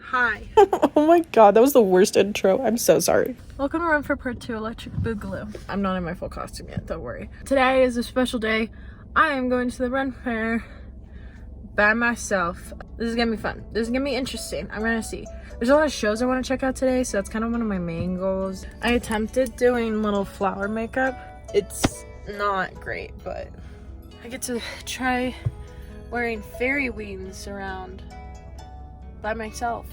Hi. Oh my god, that was the worst intro. I'm so sorry. Welcome to Renfaire Part 2 Electric Boogaloo. I'm not in my full costume yet, don't worry. Today is a special day. I am going to the Renfaire by myself. This is gonna be fun. This is gonna be interesting. I'm gonna see. There's a lot of shows I want to check out today, so that's kind of one of my main goals. I attempted doing little flower makeup. It's not great, but I get to try wearing fairy wings around by myself.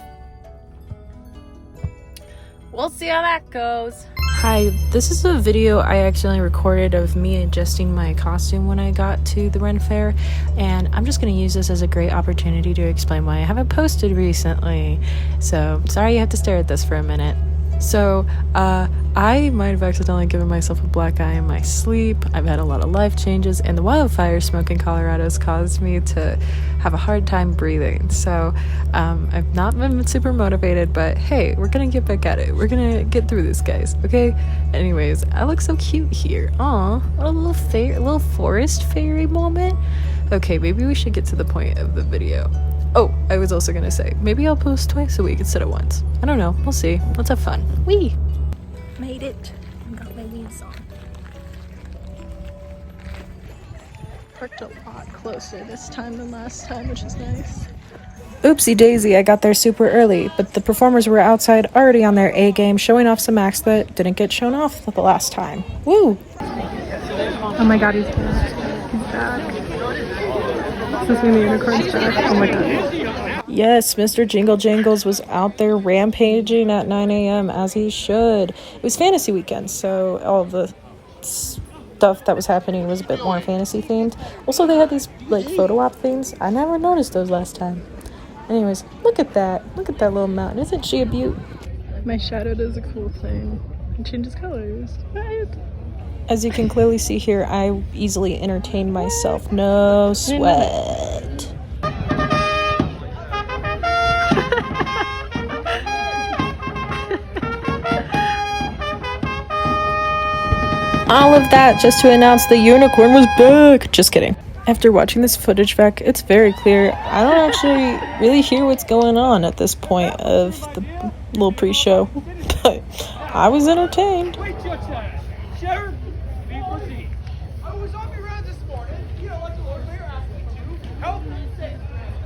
We'll see how that goes. Hi, this is a video I accidentally recorded of me adjusting my costume when I got to the Renfaire, and I'm just going to use this as a great opportunity to explain why I haven't posted recently. So, sorry you have to stare at this for a minute. So, I might have accidentally given myself a black eye in my sleep. I've had a lot of life changes, and the wildfire smoke in Colorado has caused me to have a hard time breathing. So, I've not been super motivated, but hey, we're gonna get back at it. We're gonna get through this, guys, okay? Anyways, I look so cute here. Aw, what a little forest fairy moment. Okay, maybe we should get to the point of the video. Oh, I was also gonna say, maybe I'll post twice a week instead of once. I don't know, we'll see. Let's have fun. Whee! Made it. Got my wings on. Parked a lot closer this time than last time, which is nice. Oopsie daisy, I got there super early, but the performers were outside already on their A game, showing off some acts that didn't get shown off the last time. Woo! Oh my god, he's back. He's back. This is when the unicorn's back. Oh my god. Yes, Mr. Jingle Jangles was out there rampaging at 9 a.m. as he should. It was fantasy weekend, so all the stuff that was happening was a bit more fantasy themed. Also, they had these like photo op things. I never noticed those last time. Anyways, look at that. Look at that little mountain. Isn't she a beaut? My shadow does a cool thing. It changes colors. Right? As you can clearly see here, I easily entertained myself. No sweat. All of that just to announce the unicorn was back. Just kidding. After watching this footage back, it's very clear I don't actually really hear what's going on at this point of the little pre-show, but I was entertained.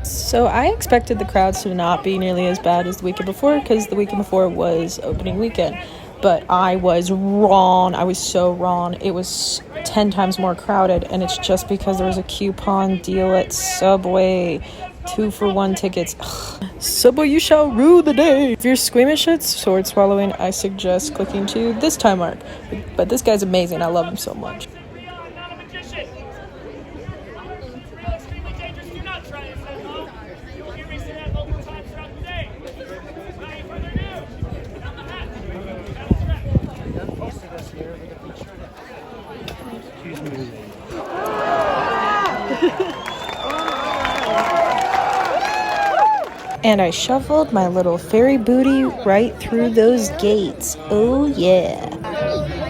So I expected the crowds to not be nearly as bad as the weekend before, because the weekend before was opening weekend. But I was wrong. I was so wrong. It was 10 times more crowded, and it's just because there was a coupon deal at Subway. 2-for-1 tickets. Subway, you shall rue the day. If you're squeamish at sword swallowing, I suggest clicking to this time mark. But this guy's amazing. I love him so much. And I shuffled my little fairy booty right through those gates. Oh yeah.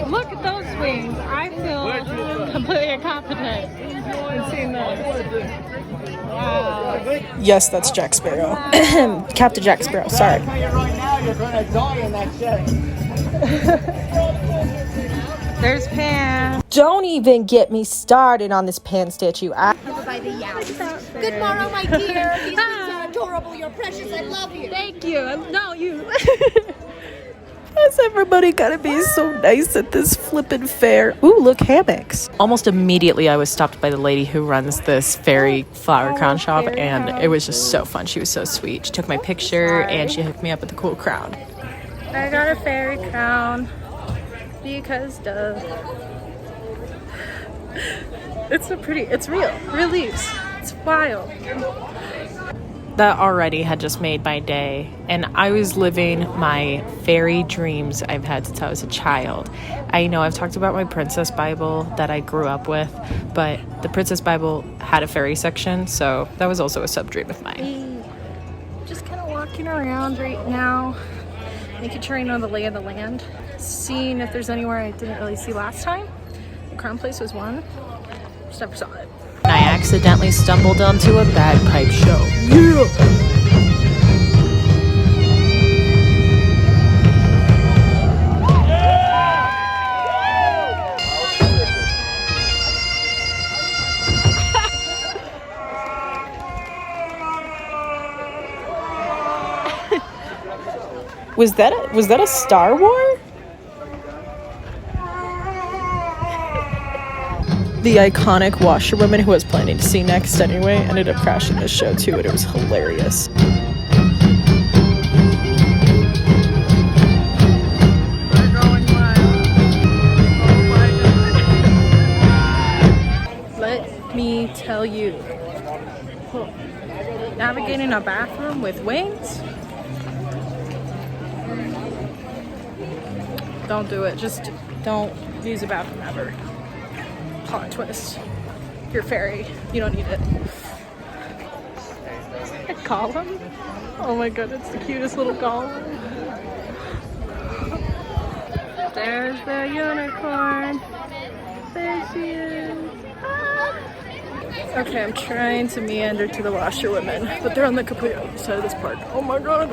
Look at those wings. I feel completely incompetent in seeing those. Wow. Yes, that's Jack Sparrow. Captain Jack Sparrow, sorry. There's Pan. Don't even get me started on this Pan statue. Good morrow, my dear. These wings are adorable. You're precious. I love you. Thank you. No, you. Why's everybody gotta be so nice at this flippin' fair? Ooh, look, hammocks. Almost immediately, I was stopped by the lady who runs this fairy flower crown shop, and it was just so fun. She was so sweet. She took my picture, and she hooked me up with a cool crown. I got a fairy crown because duh. It's real. Release. It's wild. That already had just made my day, and I was living my fairy dreams I've had since I was a child. I know I've talked about my Princess Bible that I grew up with, but the Princess Bible had a fairy section, so that was also a sub-dream of mine. Just kind of walking around right now, making sure I know the lay of the land, seeing if there's anywhere I didn't really see last time. The Crown Place was one. Just never saw it. I accidentally stumbled onto a bagpipe show. Yeah! Was that a Star War? The iconic washerwoman who I was planning to see next anyway ended up crashing this show too, and it was hilarious. Let me tell you, navigating a bathroom with wings, don't do it. Just don't use a bathroom ever. Plot twist. You're fairy. You don't need it. A golem? Oh my god, it's the cutest little golem. There's the unicorn. There she is. Okay, I'm trying to meander to the washerwomen, but they're on the complete other side of this park. Oh my god.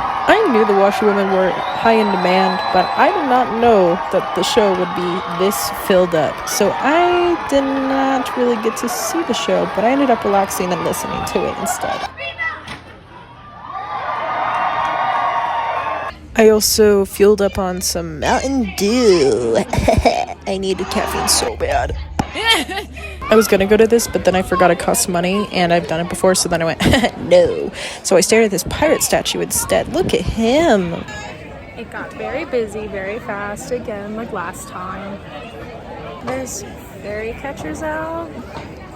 I knew the washerwomen were high in demand, but I did not know that the show would be this filled up. So I did not really get to see the show, but I ended up relaxing and listening to it instead. I also fueled up on some Mountain Dew. I needed caffeine so bad. I was gonna go to this, but then I forgot it costs money, and I've done it before, so then I went, no. So I stared at this pirate statue instead. Look at him. It got very busy, very fast again, like last time. There's fairy catchers out,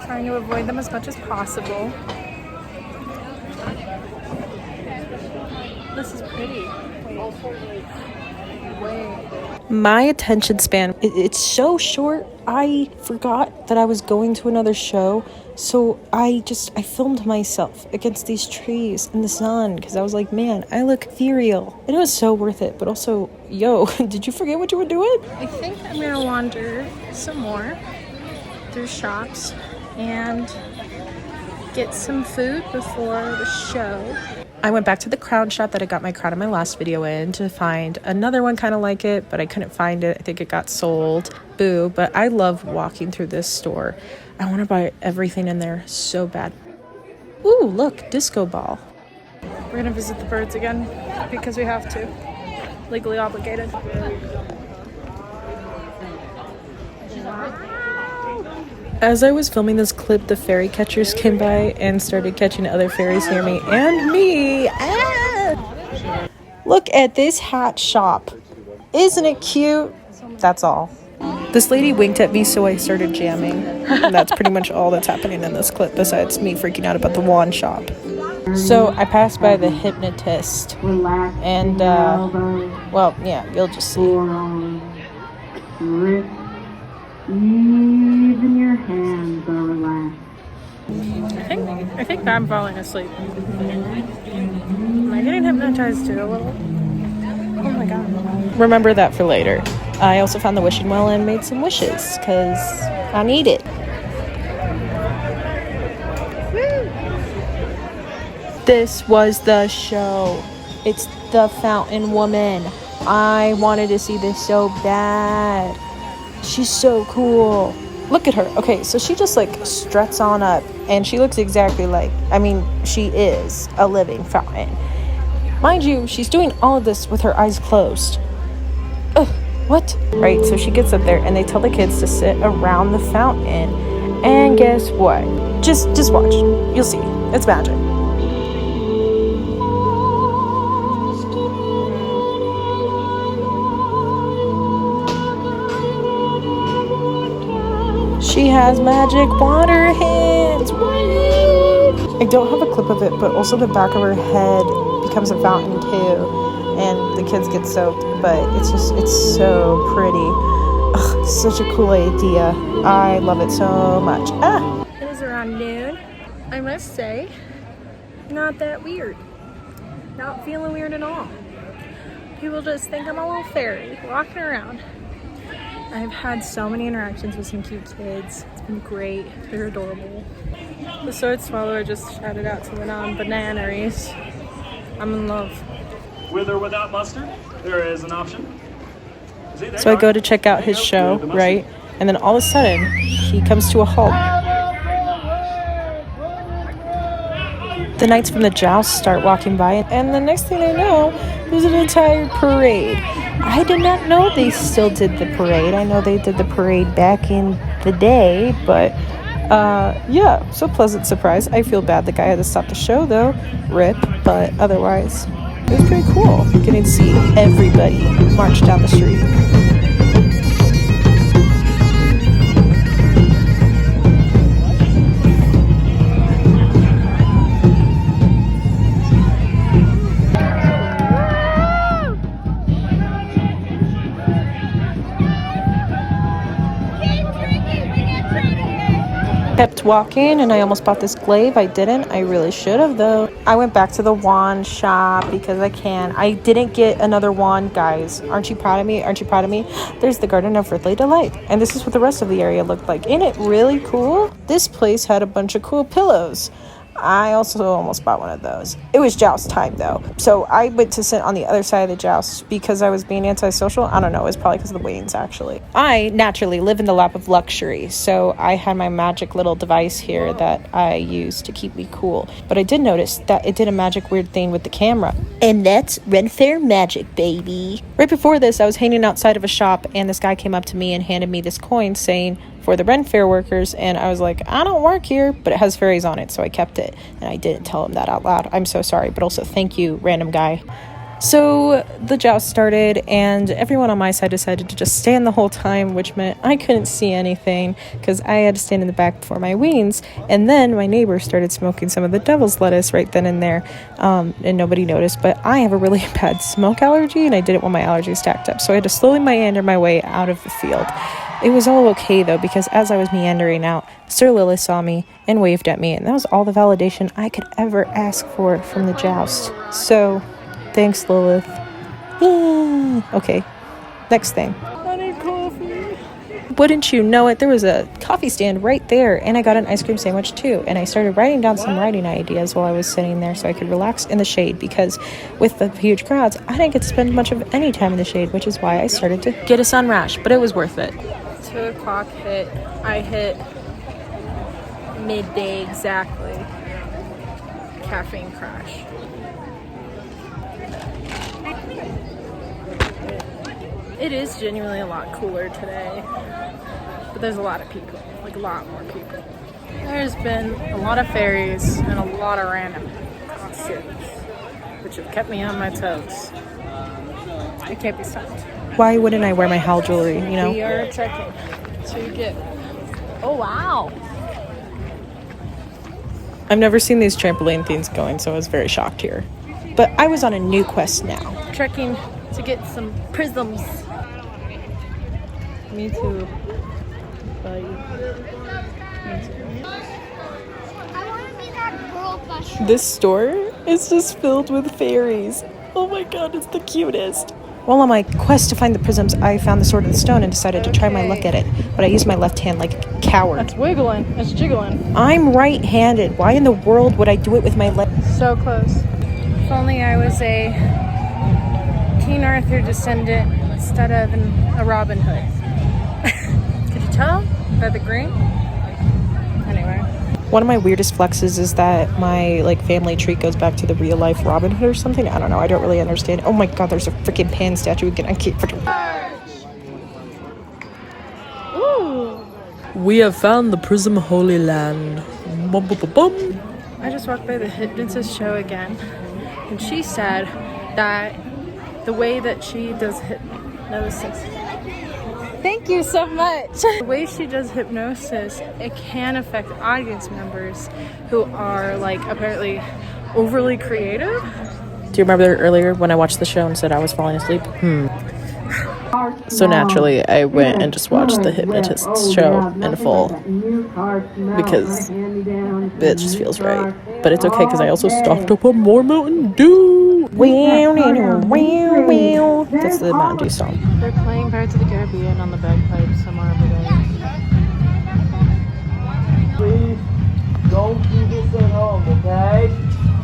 trying to avoid them as much as possible. This is pretty. Wait. My attention span, it's so short. I forgot that I was going to another show, so I filmed myself against these trees in the sun, because I was like, man, I look ethereal. And it was so worth it, but also, yo, did you forget what you were doing? I think I'm gonna wander some more through shops and get some food before the show. I went back to the crown shop that I got my crown in my last video in to find another one kind of like it, but I couldn't find it. I think it got sold. Boo. But I love walking through this store. I want to buy everything in there so bad. Ooh, look, disco ball. We're gonna visit the birds again because we have to. Legally obligated. As I was filming this clip, the fairy catchers came by and started catching other fairies near me and me. Ah! Look at this hat shop. Isn't it cute? That's all. This lady winked at me, so I started jamming. And that's pretty much all that's happening in this clip, besides me freaking out about the wand shop. So I passed by the hypnotist. And, well, yeah, you'll just see. Even your hands are relaxed. I think I'm falling asleep. Am I getting hypnotized too a little? Oh my god. Remember that for later. I also found the wishing well and made some wishes, because I need it. This was the show. It's the Fountain Woman. I wanted to see this so bad. She's so cool. Look at her. Okay, so she just like struts on up, and she looks exactly like, she is a living fountain. Mind you, she's doing all of this with her eyes closed. Ugh, what? Right, so she gets up there and they tell the kids to sit around the fountain. And guess what? Just watch. You'll see. It's magic. She has magic water hands. Woo! I don't have a clip of it, but also the back of her head becomes a fountain too, and the kids get soaked. But it's so pretty. Ugh, such a cool idea. I love it so much. Ah! It is around noon. I must say, not that weird. Not feeling weird at all. People just think I'm a little fairy walking around. I've had so many interactions with some cute kids. It's been great. They're adorable. The sword swallower just shouted out to the non-bananeries. I'm in love. With or without mustard, there is an option. So I go to check out his show, right? And then all of a sudden, he comes to a halt. The knights from the joust start walking by, and the next thing I know, there's an entire parade. I did not know they still did the parade. I know they did the parade back in the day, but yeah, so pleasant surprise. I feel bad the guy had to stop the show though, rip, but otherwise it was pretty cool getting to see everybody march down the street. Kept walking and I almost bought this glaive. I didn't. I really should have though. I went back to the wand shop because I can. I didn't get another wand, guys. Aren't you proud of me? Aren't you proud of me? There's the Garden of Earthly Delight. And this is what the rest of the area looked like. Ain't it really cool? This place had a bunch of cool pillows. I also almost bought one of those. It was joust time though, so I went to sit on the other side of the joust because I was being antisocial. I don't know, it was probably because of the wings actually. I naturally live in the lap of luxury, so I had my magic little device here that I use to keep me cool. But I did notice that it did a magic weird thing with the camera. And that's Renfaire magic, baby. Right before this, I was hanging outside of a shop and this guy came up to me and handed me this coin saying, for the Renfaire workers, and I was like, I don't work here, but it has fairies on it, so I kept it, and I didn't tell him that out loud. I'm so sorry, but also thank you, random guy. So the joust started, and everyone on my side decided to just stand the whole time, which meant I couldn't see anything, because I had to stand in the back before my wings, and then my neighbor started smoking some of the devil's lettuce right then and there, and nobody noticed, but I have a really bad smoke allergy, and I didn't want my allergies stacked up, so I had to slowly meander my way out of the field. It was all okay though, because as I was meandering out, Sir Lilith saw me and waved at me, and that was all the validation I could ever ask for from the joust. So, thanks Lilith. Okay, next thing. I need coffee. Wouldn't you know it, there was a coffee stand right there, and I got an ice cream sandwich too, and I started writing down some writing ideas while I was sitting there so I could relax in the shade, because with the huge crowds, I didn't get to spend much of any time in the shade, which is why I started to get a sun rash, but it was worth it. 2 o'clock hit. I hit midday exactly. Caffeine crash. It is genuinely a lot cooler today, but there's a lot of people, like a lot more people. There's been a lot of fairies and a lot of random costumes, which have kept me on my toes. I can't be stopped. Why wouldn't I wear my Hal jewelry, you know? We are checking to get... Oh, wow. I've never seen these trampoline things going, so I was very shocked here. But I was on a new quest now. Trekking to get some prisms. Me too. Bye. Me too. I want to be that girl bus. This store is just filled with fairies. Oh my god, it's the cutest. While on my quest to find the prisms, I found the Sword of the Stone and decided to try my luck at it. But I used my left hand like a coward. It's wiggling. It's jiggling. I'm right-handed. Why in the world would I do it with my left? So close. If only I was a King Arthur descendant instead of a Robin Hood. Could you tell by the green? Anyway. One of my weirdest flexes is that my family tree goes back to the real life Robin Hood or something. I don't know. I don't really understand. Oh my god, there's a freaking Pan statue again. I can't freaking... Ooh. We have found the Prism Holy Land. Bum, bum, bum, bum. I just walked by the hypnotist show again, and she said that the way that she does hypnosis... Thank you so much. The way she does hypnosis, it can affect audience members who are apparently overly creative. Do you remember earlier when I watched the show and said I was falling asleep? So naturally, I went and just watched the hypnotist's show in full because it just feels right. But it's okay because I also stocked up on more Mountain Dew. That's the Mountain Dew song. They're playing Pirates of the Caribbean on the bagpipes somewhere over there. Please don't do this at home, okay?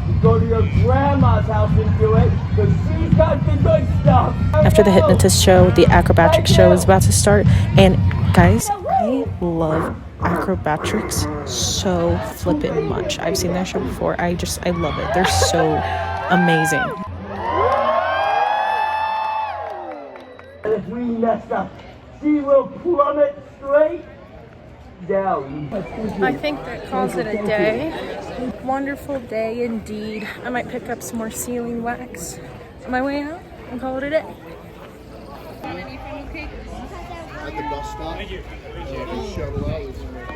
You go to your grandma's house and do it, because she's got the good stuff. After the hypnotist show, the acrobatic show is about to start. And guys, I love acrobatics so flippin' much. I've seen that show before. I love it. They're so amazing. If we mess up, she will plummet straight down. I think that calls it a day. Wonderful day indeed. I might pick up some more sealing wax on my way out and call it a day. At the bus stop. Thank you.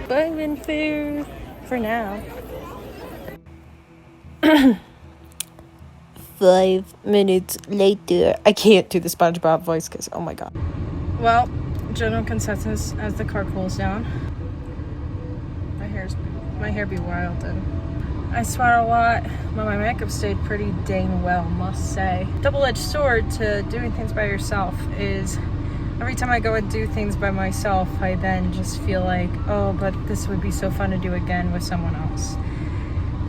Bye, Renfaire, for now. 5 minutes later. I can't do the SpongeBob voice because, oh my god. Well, general consensus as the car cools down. My hair be wild and I sweat a lot, but my makeup stayed pretty dang well, must say. Double-edged sword to doing things by yourself is every time I go and do things by myself, I then just feel like, oh, but this would be so fun to do again with someone else.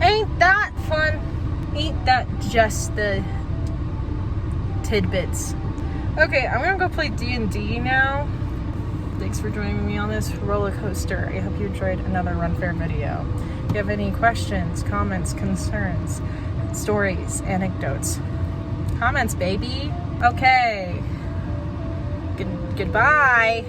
Ain't that fun? Ain't that just the tidbits? Okay, I'm gonna go play D&D now. Thanks for joining me on this roller coaster. I hope you enjoyed another Renfaire video. If you have any questions, comments, concerns, stories, anecdotes, comments, baby. Okay. Goodbye.